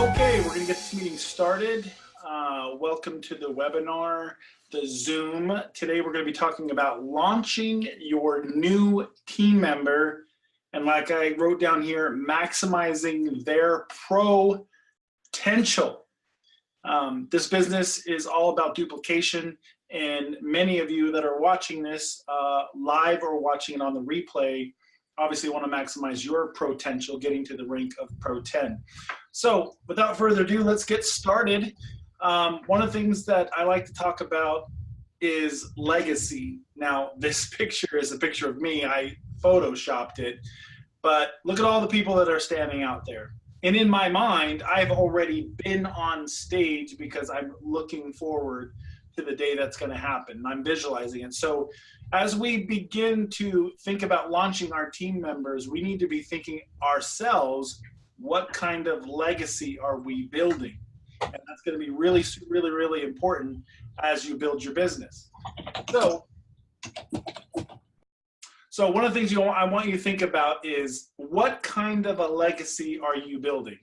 Okay, we're going to get this meeting started. Welcome to the webinar, the Zoom. Today we're going to be talking about launching your new team member, and like I wrote down here, maximizing their potential. This business is all about duplication, and many of you that are watching this live or watching it on the replay obviously want to maximize your potential, getting to the rank of Pro 10. So without further ado, let's get started. One of the things that I like to talk about is legacy. Now, this picture is a picture of me. I photoshopped it, but look at all the people that are standing out there. And in my mind, I've already been on stage because I'm looking forward to the day that's going to happen. I'm visualizing it. So as we begin to think about launching our team members, we need to be thinking ourselves, what kind of legacy are we building? And that's going to be really, really, really important as you build your business. So one of the things I want you to think about is, what kind of a legacy are you building?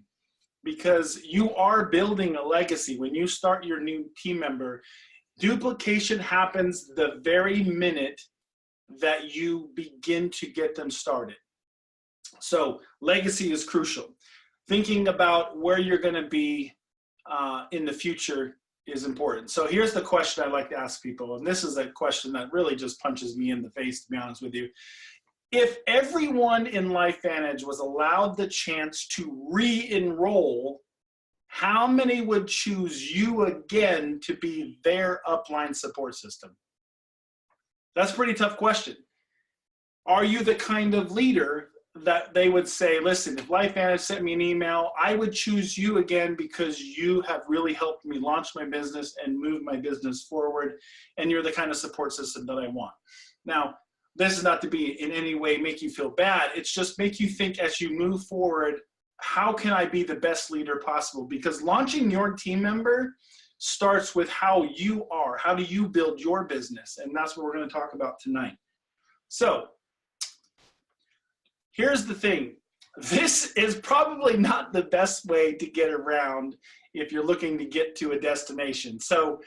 Because you are building a legacy. When you start your new team member, duplication happens the very minute that you begin to get them started. So legacy is crucial. Thinking about where you're going to be in the future is important. So here's the question I like to ask people, and this is a question that really just punches me in the face, to be honest with you. If everyone in LifeVantage was allowed the chance to re-enroll, how many would choose you again to be their upline support system? That's a pretty tough question. Are you the kind of leader that they would say, listen, if LifeVantage sent me an email, I would choose you again because you have really helped me launch my business and move my business forward, and you're the kind of support system that I want. Now, this is not to be in any way make you feel bad. It's just make you think as you move forward, how can I be the best leader possible? Because launching your team member starts with how you are. How do you build your business? And that's what we're going to talk about tonight. So here's the thing. This is probably not the best way to get around if you're looking to get to a destination. So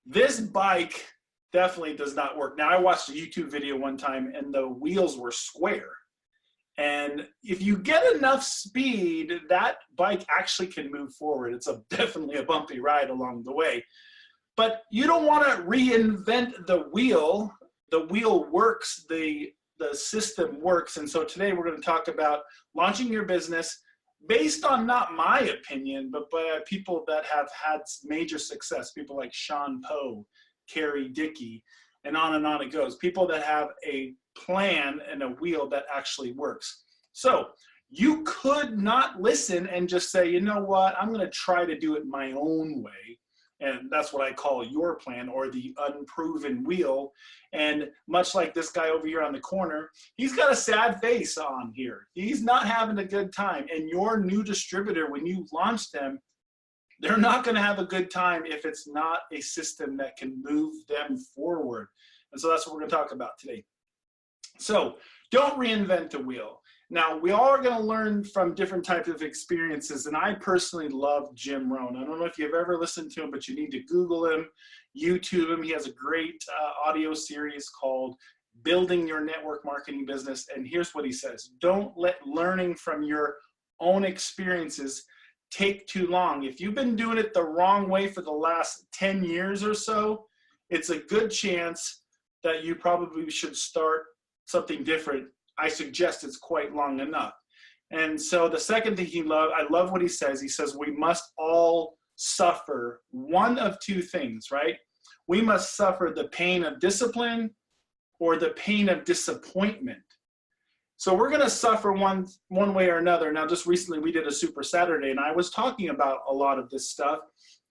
this bike definitely does not work. Now, I watched a YouTube video one time and the wheels were square. And if you get enough speed, that bike actually can move forward. It's definitely a bumpy ride along the way. But you don't want to reinvent the wheel. The wheel works, the system works. And so today we're going to talk about launching your business based on not my opinion, but by people that have had major success, people like Sean Poe, Carrie Dickey, and on it goes. People that have a plan and a wheel that actually works. So you could not listen and just say, you know what, I'm going to try to do it my own way. And that's what I call your plan, or the unproven wheel. And much like this guy over here on the corner, he's got a sad face on here. He's not having a good time. And your new distributor, when you launch them, they're not going to have a good time if it's not a system that can move them forward. And so that's what we're going to talk about today. So don't reinvent the wheel. Now, we all are going to learn from different types of experiences, and I personally love Jim Rohn. I don't know if you've ever listened to him, but you need to Google him, YouTube him. He has a great audio series called Building Your Network Marketing Business, and here's what he says. Don't let learning from your own experiences take too long. If you've been doing it the wrong way for the last 10 years or so, it's a good chance that you probably should start something different. I suggest it's quite long enough. And so the second thing I love what he says. He says we must all suffer one of two things, right? We must suffer the pain of discipline or the pain of disappointment. So we're going to suffer one way or another. Now, just recently we did a Super Saturday, and I was talking about a lot of this stuff.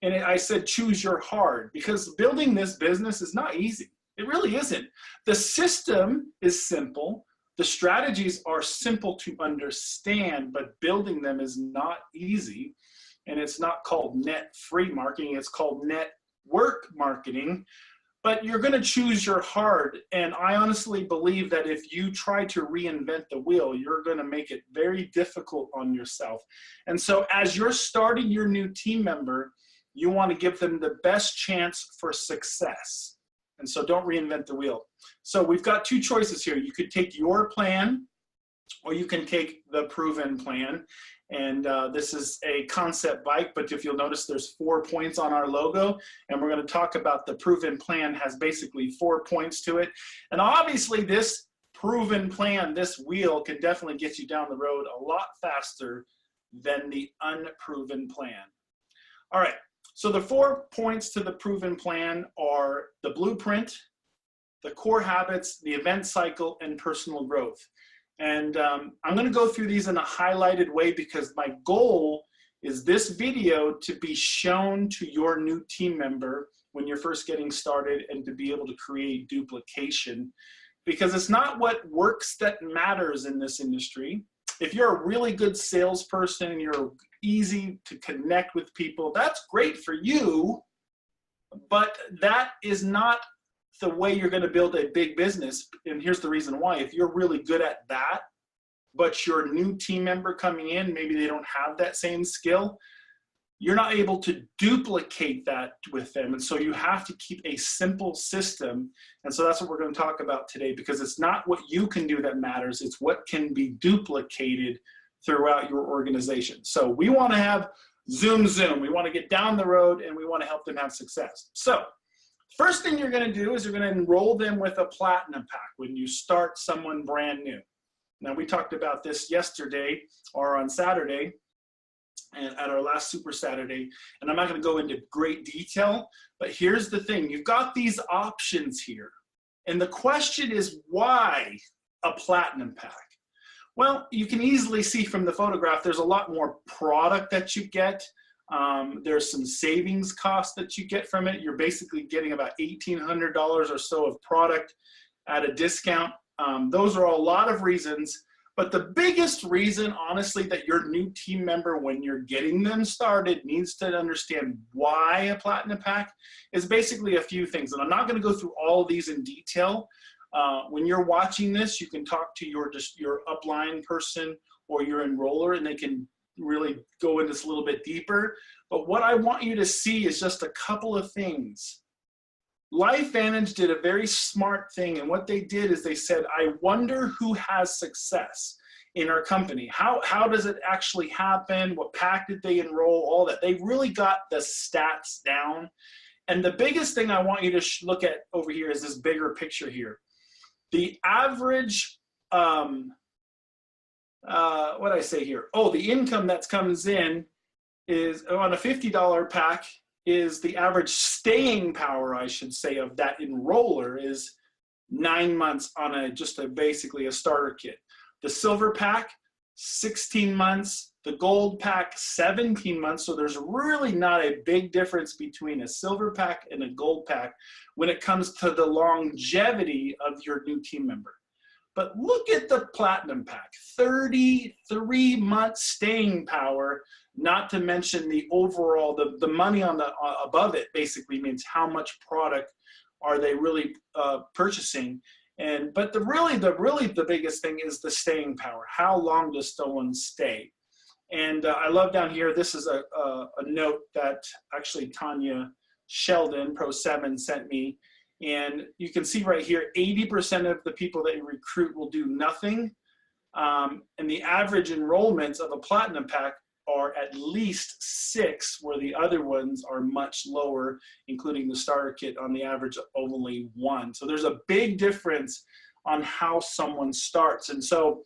And I said, choose your hard, because building this business is not easy. It really isn't. The system is simple. The strategies are simple to understand, but building them is not easy. And it's not called net free marketing. It's called network marketing. but you're going to choose your hard. And I honestly believe that if you try to reinvent the wheel, you're going to make it very difficult on yourself. And so as you're starting your new team member, you want to give them the best chance for success. And so don't reinvent the wheel. So we've got two choices here. You could take your plan, or you can take the proven plan. And this is a concept bike, but if you'll notice, there's 4 points on our logo, and we're going to talk about the proven plan has basically 4 points to it. And obviously this proven plan, this wheel, can definitely get you down the road a lot faster than the unproven plan. All right, so the 4 points to the proven plan are the blueprint, the core habits, the event cycle, and personal growth. And I'm going to go through these in a highlighted way because my goal is this video to be shown to your new team member when you're first getting started and to be able to create duplication, because it's not what works that matters in this industry. If you're a really good salesperson and you're easy to connect with people, that's great for you, but that is not the way you're going to build a big business. And here's the reason why. If you're really good at that, but your new team member coming in, maybe they don't have that same skill, you're not able to duplicate that with them. And so you have to keep a simple system. And so that's what we're going to talk about today, because it's not what you can do that matters. It's what can be duplicated throughout your organization. So we want to have zoom. We want to get down the road and we want to help them have success. So first thing you're going to do is you're going to enroll them with a platinum pack when you start someone brand new. Now, we talked about this yesterday or on Saturday and at our last Super Saturday, and I'm not going to go into great detail, but here's the thing. You've got these options here, and the question is, why a platinum pack? Well, you can easily see from the photograph, there's a lot more product that you get. There's some savings costs that you get from it. You're basically getting about $1,800 or so of product at a discount. Those are a lot of reasons, but the biggest reason, honestly, that your new team member, when you're getting them started, needs to understand why a platinum pack is basically a few things. And I'm not going to go through all of these in detail. When you're watching this, you can talk to your upline person or your enroller, and they can really go into this a little bit deeper. But what I want you to see is just a couple of things. LifeVantage did a very smart thing, and what they did is they said, I wonder who has success in our company. How does it actually happen? What pack did they enroll? All that. They really got the stats down. And the biggest thing I want you to look at over here is this bigger picture here. The average, what did I say here? Oh, the income that comes in is on a $50 pack is the average staying power, I should say, of that enroller is 9 months on basically a starter kit. The silver pack, 16 months. The gold pack, 17 months. So there's really not a big difference between a silver pack and a gold pack when it comes to the longevity of your new team member. But look at the platinum pack, 33 months staying power, not to mention the overall, the money on the above it basically means how much product are they really purchasing. But the biggest thing is the staying power. How long does someone stay? And I love down here, this is a note that actually Tanya Sheldon, Pro7, sent me. And you can see right here, 80% of the people that you recruit will do nothing. And the average enrollments of a platinum pack are at least 6, where the other ones are much lower, including the starter kit on the average of only 1. So there's a big difference on how someone starts. And so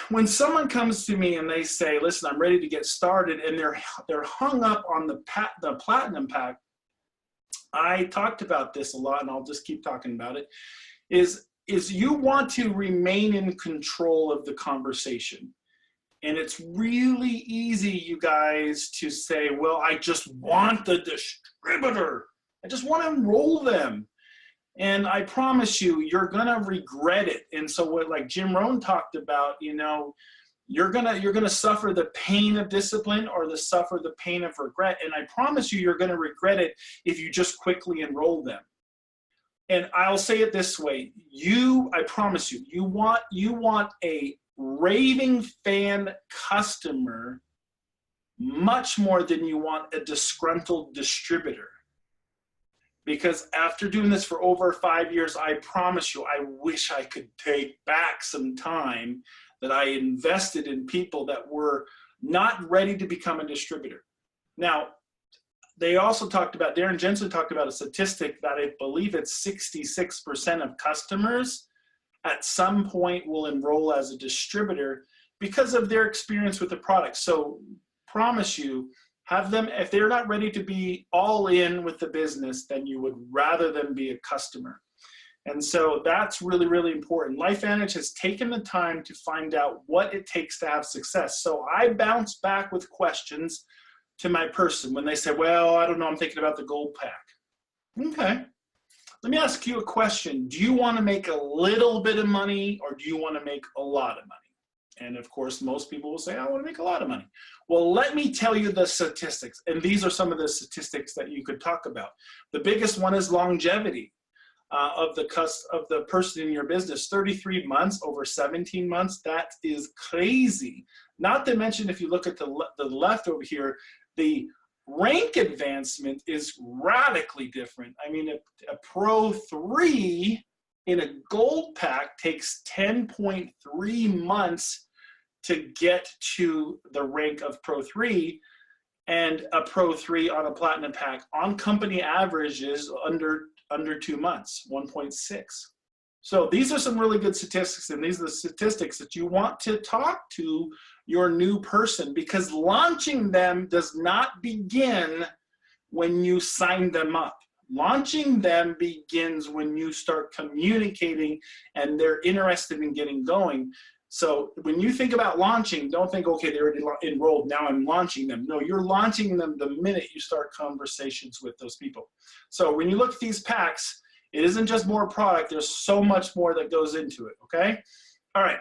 when someone comes to me and they say, listen, I'm ready to get started, and they're hung up on the platinum pack, I talked about this a lot, and I'll just keep talking about it, is you want to remain in control of the conversation. And it's really easy, you guys, to say, well, I just want the distributor. I just want to enroll them. And I promise you, you're going to regret it. And so what, like Jim Rohn talked about, you're gonna suffer the pain of discipline or suffer the pain of regret. And I promise you, you're going to regret it if you just quickly enroll them. And I'll say it this way, I promise you, you want a raving fan customer much more than you want a disgruntled distributor. Because after doing this for over 5 years, I promise you, I wish I could take back some time that I invested in people that were not ready to become a distributor. Now, they also talked about, Darren Jensen talked about a statistic that I believe it's 66% of customers at some point will enroll as a distributor because of their experience with the product. So promise you, have them, if they're not ready to be all in with the business, then you would rather them be a customer. And so that's really, really important. LifeVantage has taken the time to find out what it takes to have success. So I bounce back with questions to my person when they say, well, I don't know, I'm thinking about the gold pack. Okay, let me ask you a question. Do you want to make a little bit of money or do you want to make a lot of money? And of course, most people will say, I want to make a lot of money. Well, let me tell you the statistics. And these are some of the statistics that you could talk about. The biggest one is longevity of the person in your business. 33 months over 17 months, that is crazy. Not to mention, if you look at the left over here, the rank advancement is radically different. I mean, a Pro 3 in a gold pack takes 10.3 months to get to the rank of Pro 3, and a Pro 3 on a platinum pack on company average is under 2 months, 1.6. So these are some really good statistics, and these are the statistics that you want to talk to your new person, because launching them does not begin when you sign them up. Launching them begins when you start communicating and they're interested in getting going. So when you think about launching, don't think, okay, they're already enrolled, now I'm launching them. No, you're launching them the minute you start conversations with those people. So when you look at these packs, it isn't just more product, there's so much more that goes into it, okay? All right,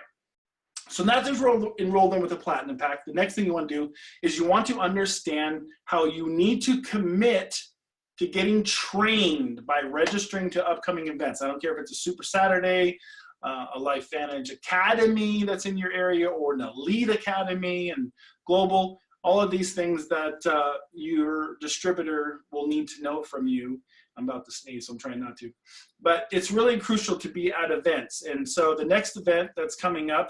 so now that you've enrolled them with a platinum pack, the next thing you want to do is you want to understand how you need to commit to getting trained by registering to upcoming events. I don't care if it's a Super Saturday, a LifeVantage Academy that's in your area, or an Elite Academy and Global, all of these things that your distributor will need to know from you. I'm about to sneeze, so I'm trying not to. But it's really crucial to be at events. And so the next event that's coming up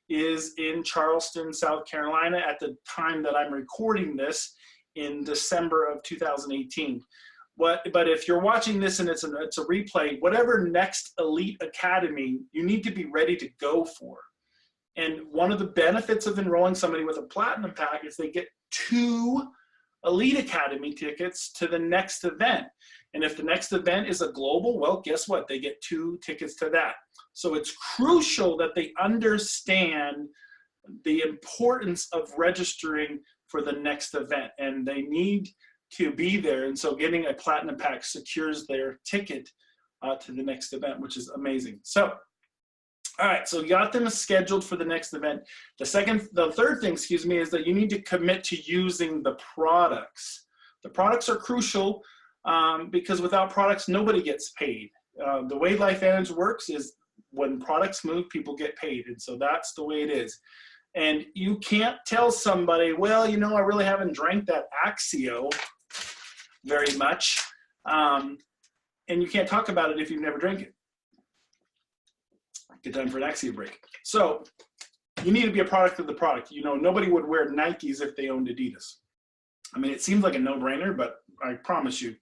is in Charleston, South Carolina, at the time that I'm recording this in December of 2018. But if you're watching this and it's a replay, whatever next Elite Academy, you need to be ready to go for. And one of the benefits of enrolling somebody with a platinum pack is they get 2 Elite Academy tickets to the next event. And if the next event is a global, well, guess what? They get 2 tickets to that. So it's crucial that they understand the importance of registering for the next event, and they need to be there. And so getting a platinum pack secures their ticket to the next event, which is amazing. So, all right, so you got them scheduled for the next event. The third thing, excuse me, is that you need to commit to using the products. The products are crucial because without products, nobody gets paid. The way LifeVantage works is when products move, people get paid. And so that's the way it is. And you can't tell somebody, well, you know, I really haven't drank that Axio very much. And you can't talk about it if you've never drank it. Good time for an Axio break. So you need to be a product of the product. You know, nobody would wear Nikes if they owned Adidas. I mean, it seems like a no-brainer, but I promise you,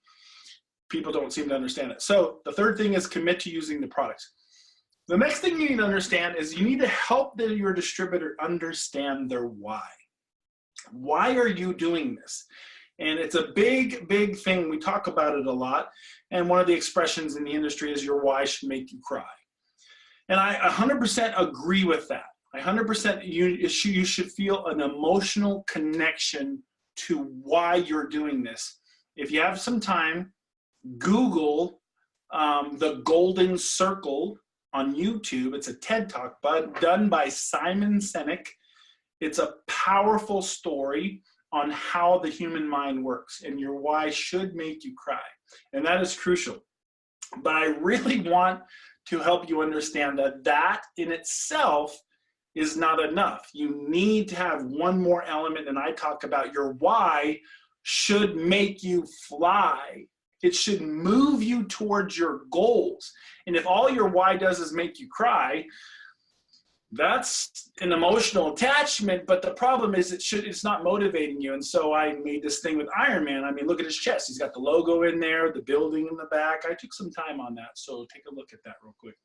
people don't seem to understand it. So the third thing is commit to using the products. The next thing you need to understand is you need to help your distributor understand their why. Why are you doing this? And it's a big, big thing. We talk about it a lot. And one of the expressions in the industry is your why should make you cry. And I 100% agree with that. 100% you should feel an emotional connection to why you're doing this. If you have some time, Google the Golden Circle on YouTube. It's a TED Talk done by Simon Sinek. It's a powerful story on how the human mind works, and your why should make you cry. And that is crucial. But I really want to help you understand that that in itself is not enough. You need to have one more element, and I talk about your why should make you fly. It should move you towards your goals. And if all your why does is make you cry, that's an emotional attachment, but the problem is it's not motivating you. And so I made this thing with Iron Man. I mean, look at his chest. He's got the logo in there, the building in the back. I took some time on that, so take a look at that real quick.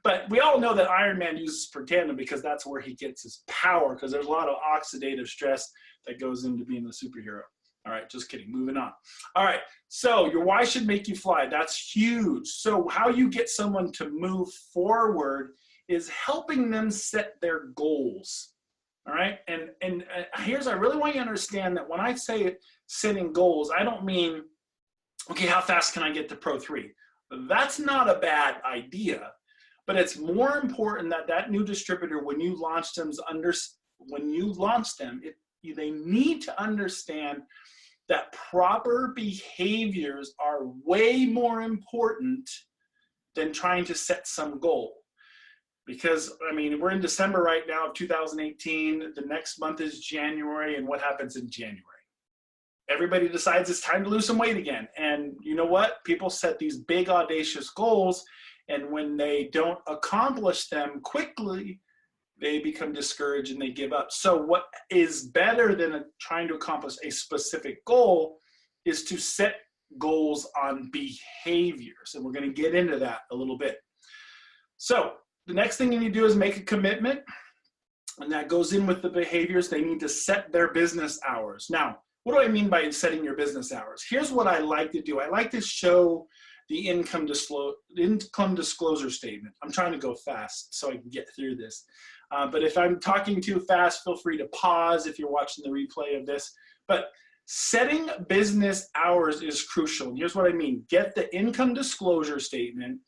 But we all know that Iron Man uses Protandim because that's where he gets his power, because there's a lot of oxidative stress that goes into being a superhero. All right, just kidding, moving on. All right, so your why should make you fly. That's huge. So how you get someone to move forward is helping them set their goals. All right, and here's, I really want you to understand that when I say setting goals, I don't mean, okay, how fast can I get to Pro 3? That's not a bad idea, but it's more important that that new distributor, when you launch them, they need to understand that proper behaviors are way more important than trying to set some goal. Because, I mean, we're in December right now of 2018. The next month is January, and what happens in January? Everybody decides it's time to lose some weight again. And you know what? People set these big, audacious goals, and when they don't accomplish them quickly, they become discouraged and they give up. So what is better than trying to accomplish a specific goal is to set goals on behaviors. And we're going to get into that a little bit. So the next thing you need to do is make a commitment, and that goes in with the behaviors. They need to set their business hours. Now, what do I mean by setting your business hours? Here's what I like to do. I like to show the income disclosure statement. I'm trying to go fast so I can get through this. But if I'm talking too fast, feel free to pause if you're watching the replay of this. But setting business hours is crucial. And here's what I mean. Get the income disclosure statement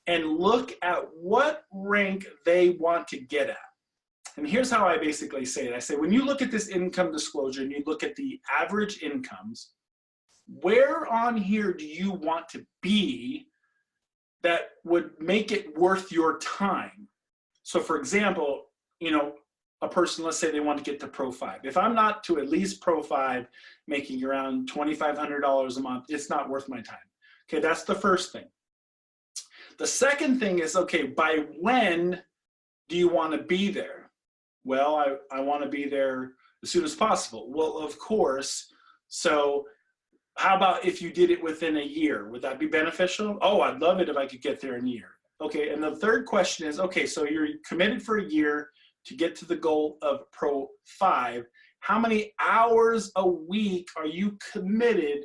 and look at what rank they want to get at. And here's how I basically say it. I say, when you look at this income disclosure and you look at the average incomes, where on here do you want to be that would make it worth your time? So for example, you know, a person, let's say they want to get to Pro 5. If I'm not to at least Pro 5, making around $2,500 a month, it's not worth my time. Okay, that's the first thing. The second thing is, okay, by when do you want to be there? Well, I want to be there as soon as possible. Well, of course. So how about if you did it within a year? Would that be beneficial? Oh, I'd love it if I could get there in a year. Okay, and the third question is, okay, so you're committed for a year to get to the goal of Pro 5. How many hours a week are you committed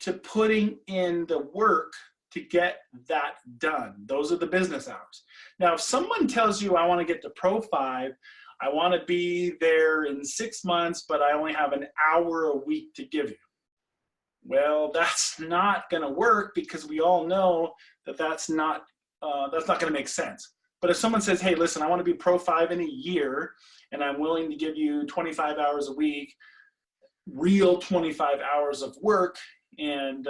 to putting in the work to get that done? Those are the business hours. Now, if someone tells you, I want to get to Pro 5, I want to be there in 6 months, but I only have an hour a week to give you. Well, that's not going to work, because we all know that that's not going to make sense. But if someone says, hey, listen, I want to be Pro 5 in a year, and I'm willing to give you 25 hours a week, real 25 hours of work, and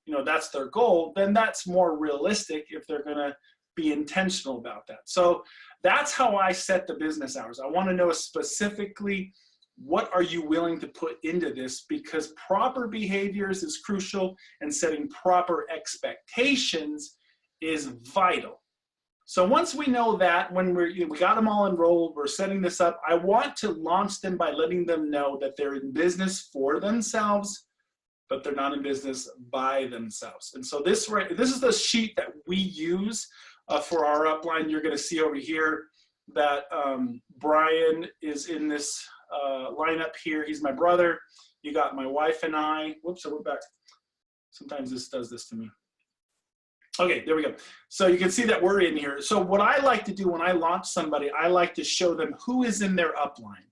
you know, that's their goal, then that's more realistic if they're going to be intentional about that. So that's how I set the business hours. I want to know specifically, what are you willing to put into this? Because proper behaviors is crucial, and setting proper expectations is vital. So once we know that, when we got them all enrolled, we're setting this up, I want to launch them by letting them know that they're in business for themselves, but they're not in business by themselves. And so this is the sheet that we use for our upline. You're going to see over here that Brian is in this lineup here. He's my brother. You got my wife and I. Whoops, I went back. Sometimes this does this to me. Okay, there we go. So you can see that we're in here. So what I like to do when I launch somebody, I like to show them who is in their upline.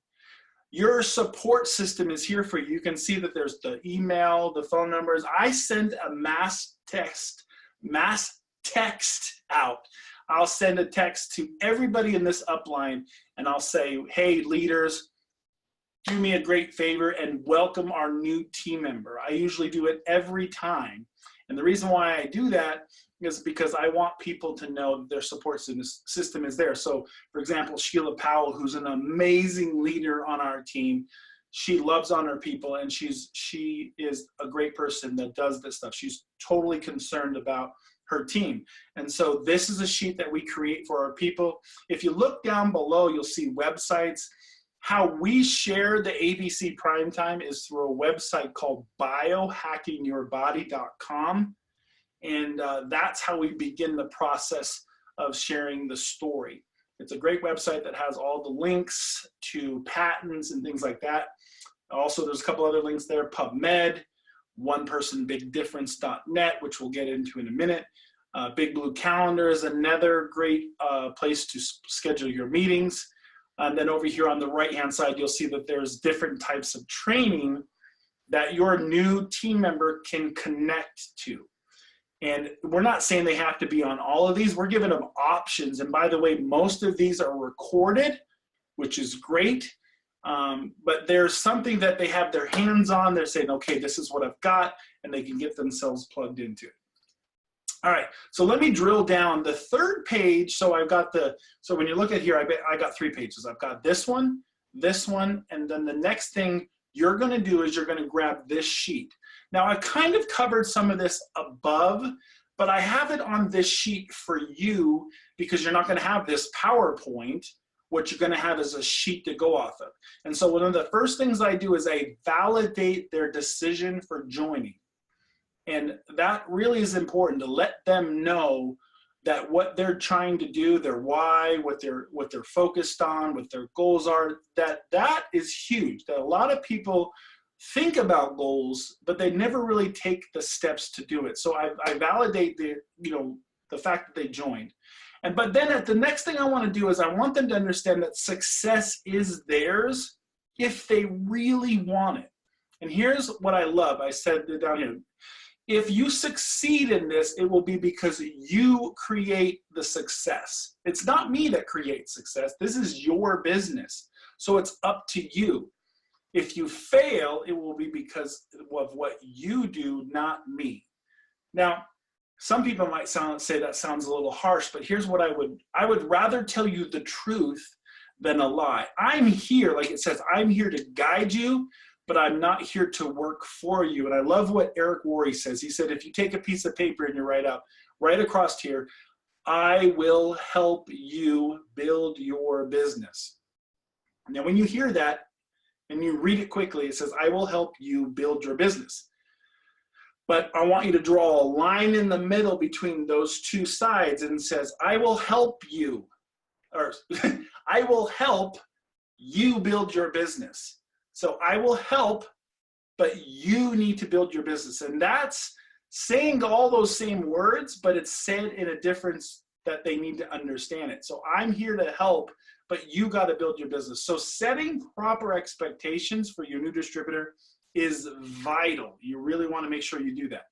Your support system is here for you. You can see that there's the email, the phone numbers. I send a mass text out. I'll send a text to everybody in this upline, and I'll say, hey, leaders, do me a great favor and welcome our new team member. I usually do it every time. And the reason why I do that is because I want people to know that their support system is there. So for example, Sheila Powell, who's an amazing leader on our team, she loves on her people, and she is a great person that does this stuff. She's totally concerned about her team. And so this is a sheet that we create for our people. If you look down below, you'll see websites. How we share the ABC Primetime is through a website called biohackingyourbody.com. And that's how we begin the process of sharing the story. It's a great website that has all the links to patents and things like that. Also, there's a couple other links there, PubMed, onepersonbigdifference.net, which we'll get into in a minute. Big Blue Calendar is another great place to schedule your meetings. And then over here on the right-hand side, you'll see that there's different types of training that your new team member can connect to. And we're not saying they have to be on all of these. We're giving them options. And by the way, most of these are recorded, which is great. But there's something that they have their hands on. They're saying, okay, this is what I've got, and they can get themselves plugged into it. All right, so let me drill down the third page. So I've got so when you look at here, I got 3 pages. I've got this one, and then the next thing you're gonna do is you're gonna grab this sheet. Now I kind of covered some of this above, but I have it on this sheet for you because you're not gonna have this PowerPoint. What you're gonna have is a sheet to go off of. And so one of the first things I do is I validate their decision for joining. And that really is important, to let them know that what they're trying to do, their why, what they're focused on, what their goals are, that is huge. That a lot of people think about goals, but they never really take the steps to do it. So I validate the fact that they joined. But then the next thing I want to do is I want them to understand that success is theirs if they really want it. And here's what I love. I said it down here. If you succeed in this, it will be because you create the success. It's not me that creates success. This is your business. So it's up to you. If you fail, it will be because of what you do, not me. Now, some people might say that sounds a little harsh, but here's what I would rather tell you the truth than a lie. I'm here, like it says, I'm here to guide you, but I'm not here to work for you. And I love what Eric Worre says. He said, if you take a piece of paper and you write out right across here, I will help you build your business. Now, when you hear that and you read it quickly, it says, I will help you build your business. But I want you to draw a line in the middle between those two sides, and it says, I will help you, or I will help you build your business. So I will help, but you need to build your business. And that's saying all those same words, but it's said in a difference that they need to understand it. So I'm here to help, but you got to build your business. So setting proper expectations for your new distributor is vital. You really want to make sure you do that.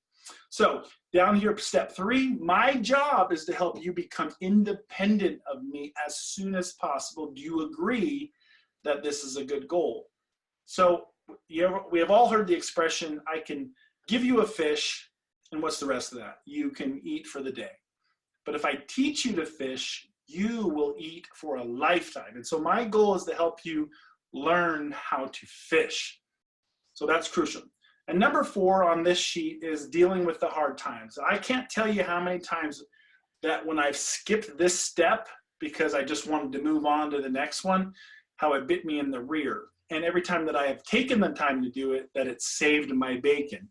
So down here, step 3, my job is to help you become independent of me as soon as possible. Do you agree that this is a good goal? So we have all heard the expression, I can give you a fish, and what's the rest of that? You can eat for the day. But if I teach you to fish, you will eat for a lifetime. And so my goal is to help you learn how to fish. So that's crucial. And number 4 on this sheet is dealing with the hard times. I can't tell you how many times that when I've skipped this step because I just wanted to move on to the next one, how it bit me in the rear. And every time that I have taken the time to do it, that it saved my bacon.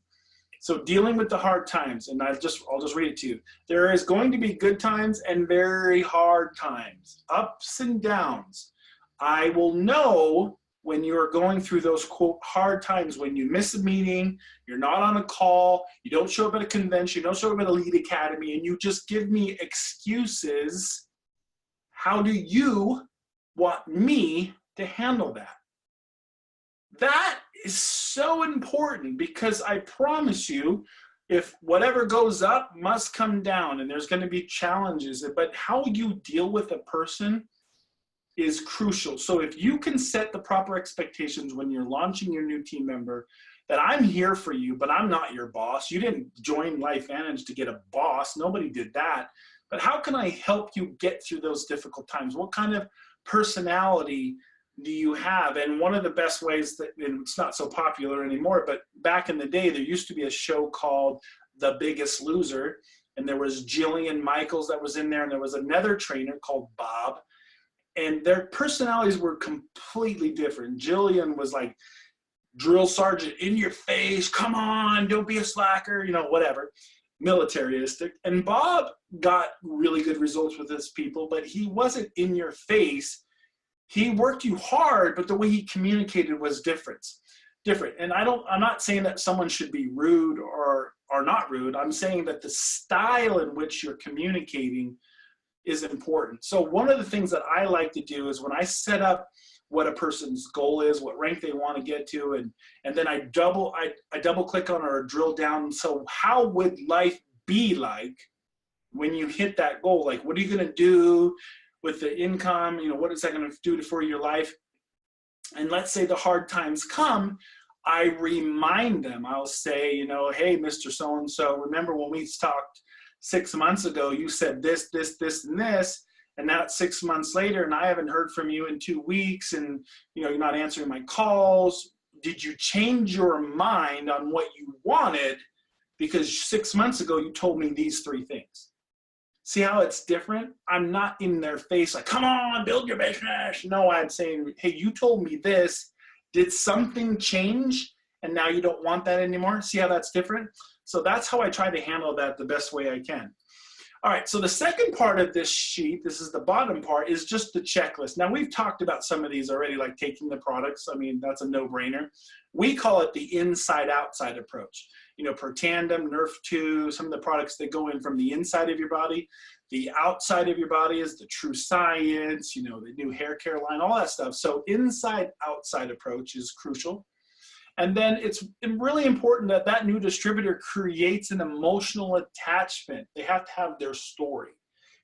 So dealing with the hard times, and I'll just read it to you. There is going to be good times and very hard times, ups and downs. I will know when you're going through those, quote, hard times, when you miss a meeting, you're not on a call, you don't show up at a convention, you don't show up at a lead academy, and you just give me excuses. How do you want me to handle that? That is so important, because I promise you, if whatever goes up must come down, and there's going to be challenges, but how you deal with a person is crucial. So if you can set the proper expectations when you're launching your new team member, that I'm here for you, but I'm not your boss. You didn't join LifeVantage to get a boss. Nobody did that. But how can I help you get through those difficult times? What kind of personality do you have? And one of the best ways that, and it's not so popular anymore, but back in the day, there used to be a show called The Biggest Loser. And there was Jillian Michaels that was in there. And there was another trainer called Bob. And their personalities were completely different. Jillian was like, drill sergeant, in your face, come on, don't be a slacker, you know, whatever, militaristic. And Bob got really good results with his people, but he wasn't in your face. He worked you hard, but the way he communicated was different. And I'm not saying that someone should be rude or not rude. I'm saying that the style in which you're communicating is important. So one of the things that I like to do is when I set up what a person's goal is, what rank they want to get to, and then I double click on or drill down. So how would life be like when you hit that goal? Like, what are you going to do with the income? You know, what is that going to do for your life? And let's say the hard times come, I remind them. I'll say, you know, hey, Mr. So-and-so, remember when we talked 6 months ago, you said this, this, this, and this, and now it's 6 months later, and I haven't heard from you in 2 weeks, and you know, you're not answering my calls. Did you change your mind on what you wanted? Because 6 months ago, you told me these 3 things. See how it's different? I'm not in their face like, come on, build your business. No, I'm saying, hey, you told me this. Did something change and now you don't want that anymore? See how that's different? So that's how I try to handle that the best way I can. All right, so the second part of this sheet, this is the bottom part, is just the checklist. Now, we've talked about some of these already, like taking the products. I mean, that's a no-brainer. We call it the inside-outside approach. You know, Protandim, Nerf2, some of the products that go in from the inside of your body. The outside of your body is the True Science, you know, the new hair care line, all that stuff. So inside-outside approach is crucial. And then it's really important that that new distributor creates an emotional attachment. They have to have their story.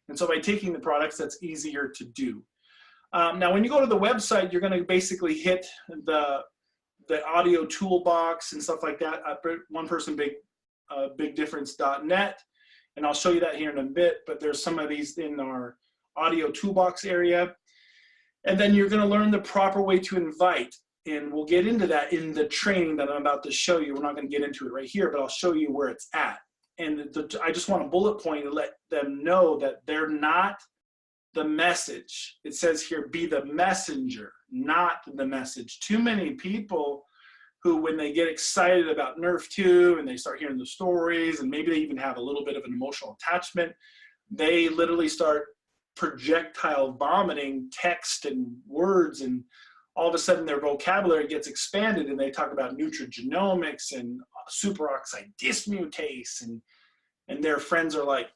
And so by taking the products, that's easier to do. Now, when you go to the website, you're going to basically hit the audio toolbox and stuff like that at onepersonbigdifference.net. And I'll show you that here in a bit, but there's some of these in our audio toolbox area. And then you're going to learn the proper way to invite. And we'll get into that in the training that I'm about to show you. We're not going to get into it right here, but I'll show you where it's at. And I just want a bullet point to let them know that they're not the message. It says here, be the messenger, not the message. Too many people who, when they get excited about Nerf2 and they start hearing the stories, and maybe they even have a little bit of an emotional attachment, they literally start projectile vomiting text and words, and all of a sudden their vocabulary gets expanded and they talk about nutrigenomics and superoxide dismutase, and their friends are like,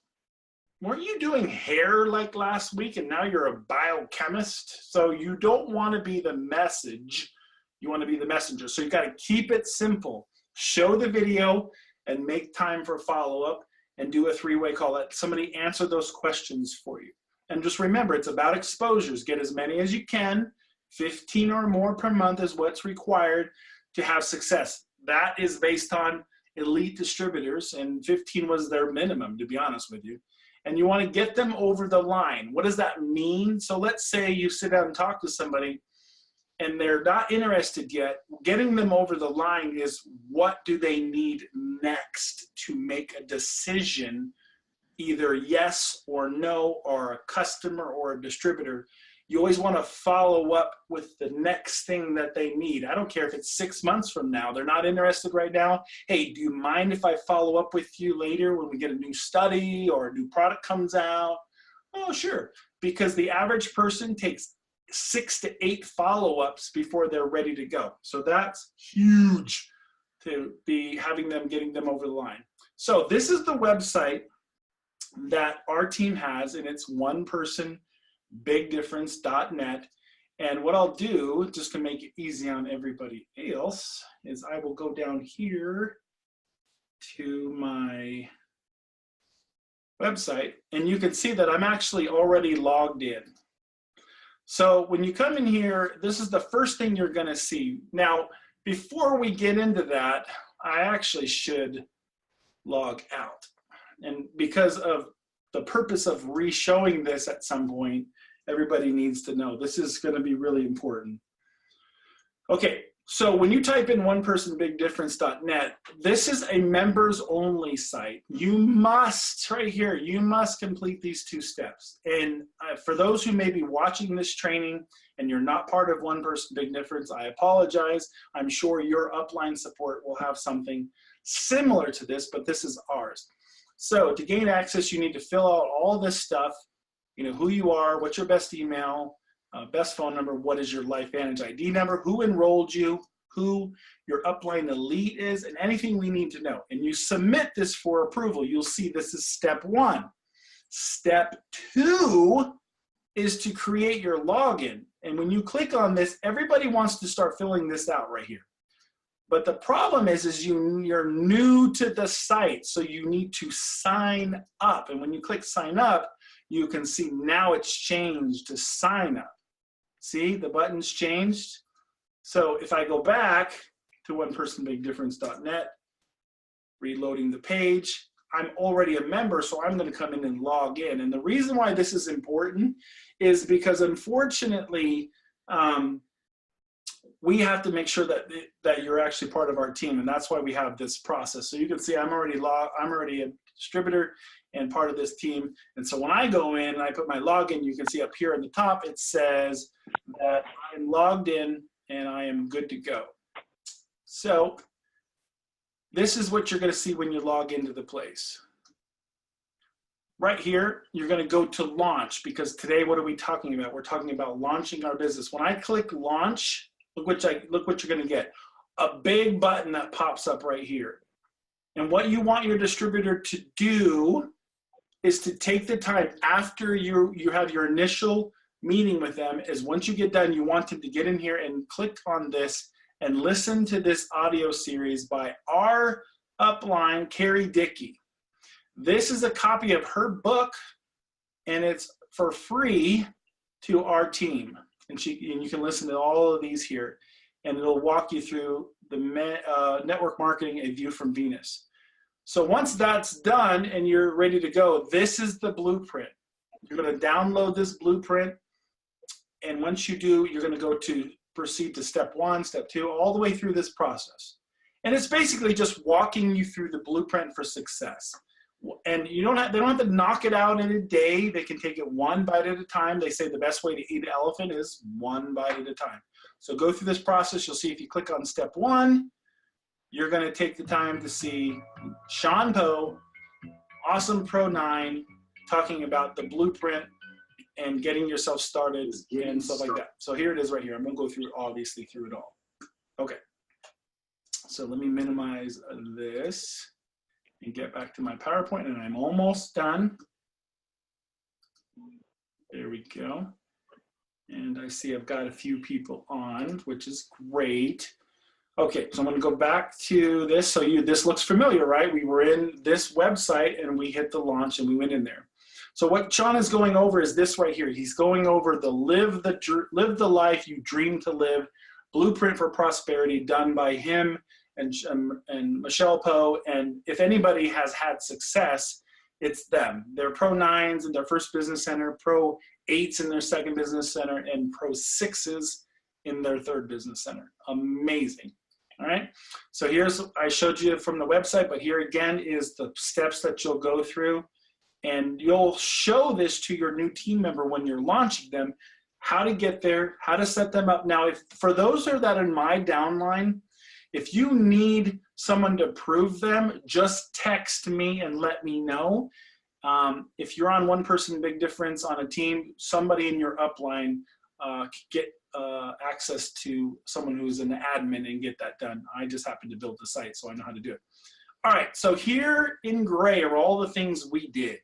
weren't you doing hair like last week and now you're a biochemist? So you don't want to be the message, you want to be the messenger. So you got to keep it simple. Show the video and make time for follow-up and do a 3-way call. Let somebody answer those questions for you. And just remember, it's about exposures. Get as many as you can. 15 or more per month is what's required to have success. That is based on elite distributors, and 15 was their minimum, to be honest with you. And you want to get them over the line. What does that mean? So let's say you sit down and talk to somebody and they're not interested yet. Getting them over the line is, what do they need next to make a decision, either yes or no, or a customer or a distributor. You always want to follow up with the next thing that they need. I don't care if it's 6 months from now. They're not interested right now. Hey, do you mind if I follow up with you later when we get a new study or a new product comes out? Oh, sure. Because the average person takes 6 to 8 follow-ups before they're ready to go. So that's huge to be having them, getting them over the line. So this is the website that our team has, and it's onepersonbigdifference.net. And what I'll do, just to make it easy on everybody else, is I will go down here to my website, and you can see that I'm actually already logged in. So when you come in here, this is the first thing you're going to see. Now, before we get into that, I actually should log out. And because of the purpose of re-showing this at some point, everybody needs to know this is going to be really important. Okay, so when you type in onepersonbigdifference.net, this is a members only site. You must, right here, you must complete these 2 steps. And for those who may be watching this training and you're not part of One Person Big Difference, I apologize. I'm sure your upline support will have something similar to this, but this is ours. So to gain access, you need to fill out all this stuff, you know, who you are, what's your best email, best phone number, what is your LifeVantage ID number, who enrolled you, who your upline elite is, and anything we need to know. And you submit this for approval. You'll see this is step 1. Step 2 is to create your login. And when you click on this, everybody wants to start filling this out right here. But the problem is you're new to the site, so you need to sign up. And when you click sign up, you can see now it's changed to sign up. See, the button's changed. So if I go back to onepersonbigdifference.net, reloading the page, I'm already a member, so I'm going to come in and log in. And the reason why this is important is because unfortunately, we have to make sure that you're actually part of our team, and that's why we have this process. So you can see I'm already a distributor and part of this team. And so when I go in and I put my login, you can see up here at the top, it says that I'm logged in and I am good to go. So this is what you're going to see when you log into the place. Right here, you're going to go to launch, because today, what are we talking about? We're talking about launching our business. When I click launch, look what you're going to get. A big button that pops up right here. And what you want your distributor to do is to take the time after you have your initial meeting with them, is once you get done, you want them to get in here and click on this and listen to this audio series by our upline, Carrie Dickey. This is a copy of her book, and it's for free to our team. And you can listen to all of these here, and it'll walk you through the network marketing, A View from Venus. So once that's done and you're ready to go, this is the blueprint. You're going to download this blueprint, and once you do, you're going to go to proceed to step 1, step 2, all the way through this process. And it's basically just walking you through the blueprint for success. And they don't have to knock it out in a day. They can take it one bite at a time. They say the best way to eat an elephant is one bite at a time. So go through this process. You'll see if you click on step 1, you're going to take the time to see Sean Poe, Awesome Pro 9, talking about the blueprint and getting yourself started and stuff like that. So here it is right here. I'm going to go through, obviously, through it all. Okay. So let me minimize this and get back to my PowerPoint, and I'm almost done. There we go. And I see I've got a few people on, which is great. Okay, so I'm going to go back to this. So this looks familiar, right? We were in this website and we hit the launch and we went in there. So what Sean is going over is this right here. He's going over the live the life you dream to live, blueprint for prosperity, done by him and Michelle Poe. And if anybody has had success, it's them. They're Pro 9s in their first business center, Pro 8s in their second business center, and Pro 6s in their third business center. Amazing. All right. So I showed you from the website, but here again is the steps that you'll go through. And you'll show this to your new team member when you're launching them, how to get there, how to set them up. Now, for those that are in my downline, if you need someone to prove them, just text me and let me know. If you're on One Person Big Difference on a team, somebody in your upline get access to someone who's an admin and get that done. I just happen to build the site, so I know how to do it. All right, so here in gray are all the things we did.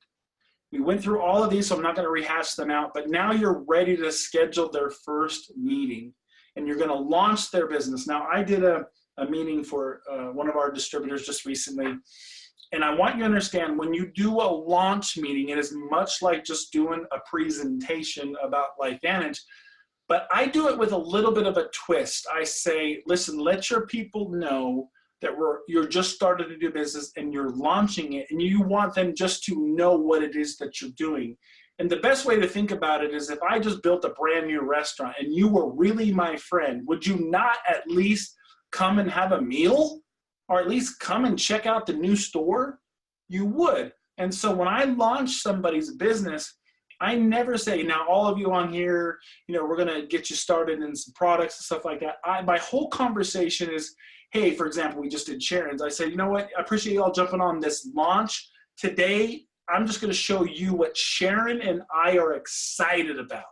We went through all of these, so I'm not going to rehash them out, but now you're ready to schedule their first meeting, and you're going to launch their business. Now, I did a meeting for one of our distributors just recently, and I want you to understand, when you do a launch meeting, it is much like just doing a presentation about LifeVantage, But I do it with a little bit of a twist. I say, listen, let your people know that you're just starting to do business and you're launching it, and you want them just to know what it is that you're doing. And the best way to think about it is, if I just built a brand new restaurant and you were really my friend, would you not at least come and have a meal, or at least come and check out the new store? You would. And so when I launch somebody's business, I never say, now all of you on here, we're going to get you started in some products and stuff like that. My whole conversation is, hey, for example, we just did Sharon's. I said, you know what? I appreciate you all jumping on this launch. Today, I'm just going to show you what Sharon and I are excited about.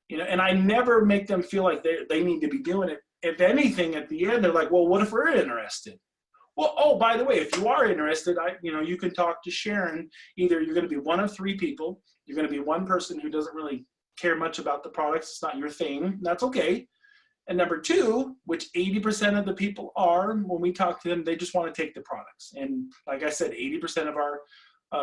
And I never make them feel like they need to be doing it. If anything, at the end, they're like, well, what if we're interested? Well, oh, by the way, if you are interested, you can talk to Sharon. Either you're going to be one of three people. You're going to be one person who doesn't really care much about the products. It's not your thing. That's okay. And number two, which 80% of the people are, when we talk to them, they just want to take the products. And like I said, 80% of our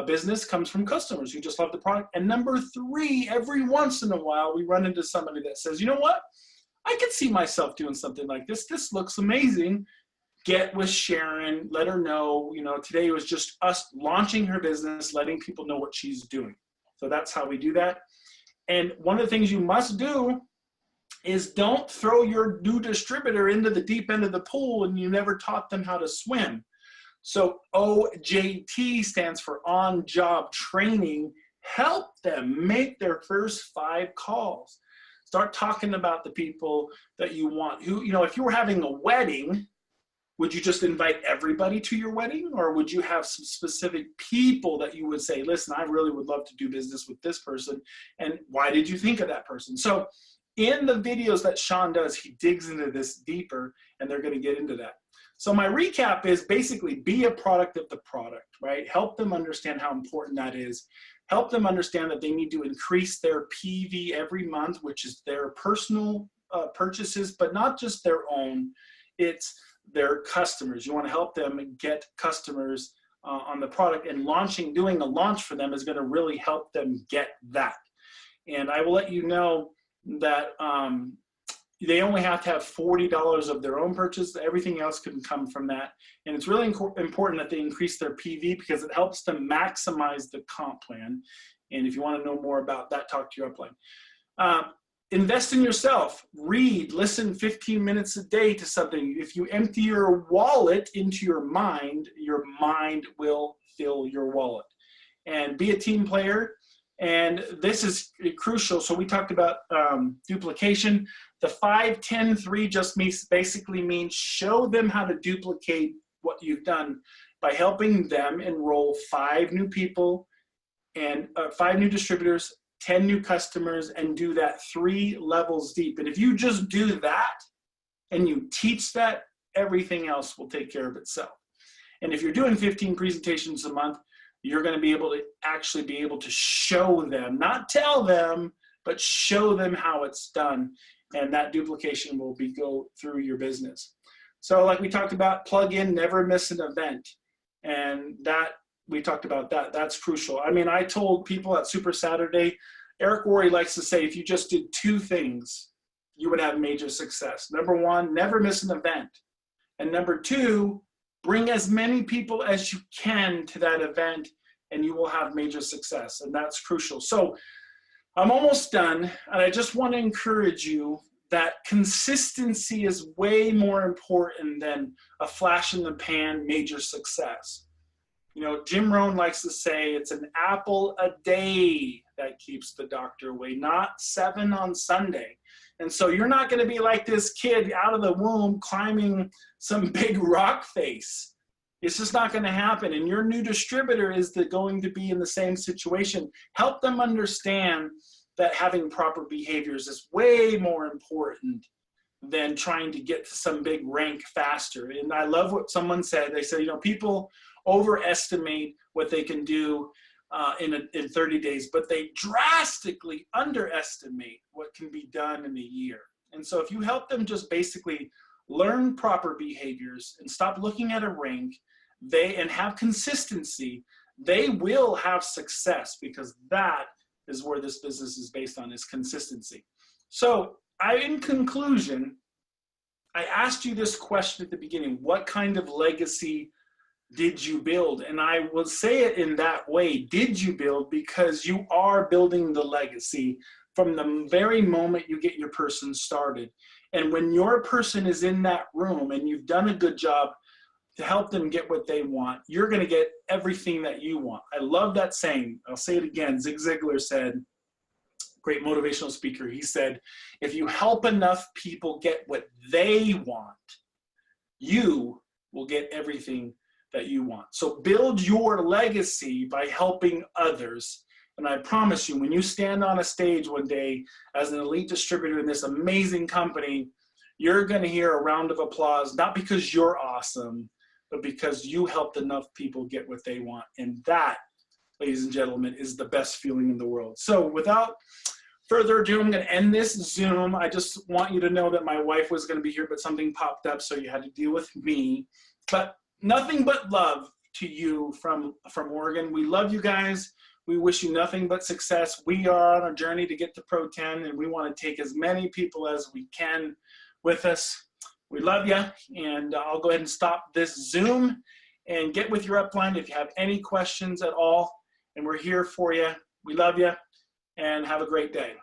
business comes from customers who just love the product. And number three, every once in a while, we run into somebody that says, you know what? I can see myself doing something like this. This looks amazing. Get with Sharon, let her know, today was just us launching her business, letting people know what she's doing. So that's how we do that. And one of the things you must do is don't throw your new distributor into the deep end of the pool and you never taught them how to swim. So OJT stands for on-job training. Help them make their first 5 calls. Start talking about the people that you want. If you were having a wedding, would you just invite everybody to your wedding? Or would you have some specific people that you would say, listen, I really would love to do business with this person. And why did you think of that person? So in the videos that Sean does, he digs into this deeper, and they're going to get into that. So my recap is basically be a product of the product, right? Help them understand how important that is. Help them understand that they need to increase their PV every month, which is their personal purchases, but not just their own. It's their customers. You want to help them get customers on the product, and doing a launch for them is going to really help them get that. And I will let you know that they only have to have $40 of their own purchase. Everything else can come from that. And it's really important that they increase their PV, because it helps them maximize the comp plan. And if you want to know more about that, talk to your upline. Invest in yourself. Read, listen 15 minutes a day to something. If you empty your wallet into your mind will fill your wallet. And be a team player. And this is crucial. So we talked about duplication. The 5-10-3 just basically means show them how to duplicate what you've done by helping them enroll 5 new people and 5 new distributors, 10 new customers, and do that 3 levels deep. And if you just do that and you teach that, everything else will take care of itself. And if you're doing 15 presentations a month, you're going to be able to show them, not tell them, but show them how it's done. And that duplication will go through your business. So like we talked about, plug in, never miss an event. And we talked about that. That's crucial. I mean, I told people at Super Saturday, Eric Worre likes to say, if you just did 2 things, you would have major success. Number 1, never miss an event. And number 2, bring as many people as you can to that event, and you will have major success. And that's crucial. So I'm almost done. And I just want to encourage you that consistency is way more important than a flash in the pan major success. Jim Rohn likes to say it's an apple a day that keeps the doctor away, not 7 on Sunday. And so you're not going to be like this kid out of the womb climbing some big rock face. It's just not going to happen. And your new distributor is going to be in the same situation. Help them understand that having proper behaviors is way more important than trying to get to some big rank faster. And I love what someone said. They said, people overestimate what they can do in 30 days, but they drastically underestimate what can be done in a year. And so if you help them just basically learn proper behaviors and stop looking at a rank, and have consistency, they will have success, because that is where this business is based on, is consistency. So in conclusion, I asked you this question at the beginning: what kind of legacy did you build? And I will say it in that way: did you build? Because you are building the legacy from the very moment you get your person started. And when your person is in that room and you've done a good job to help them get what they want, you're going to get everything that you want. I love that saying. I'll say it again. Zig Ziglar said, great motivational speaker, he said, if you help enough people get what they want, you will get everything that you want. So build your legacy by helping others. And I promise you, when you stand on a stage one day as an elite distributor in this amazing company, you're going to hear a round of applause, not because you're awesome, but because you helped enough people get what they want. And that, ladies and gentlemen, is the best feeling in the world. So without further ado, I'm going to end this Zoom. I just want you to know that my wife was going to be here, but something popped up, so you had to deal with me. But nothing but love to you from Oregon. We love you guys. We wish you nothing but success. We are on a journey to get to Pro 10, and we want to take as many people as we can with us. We love you, and I'll go ahead and stop this Zoom and get with your upline if you have any questions at all, and we're here for you. We love you, and have a great day.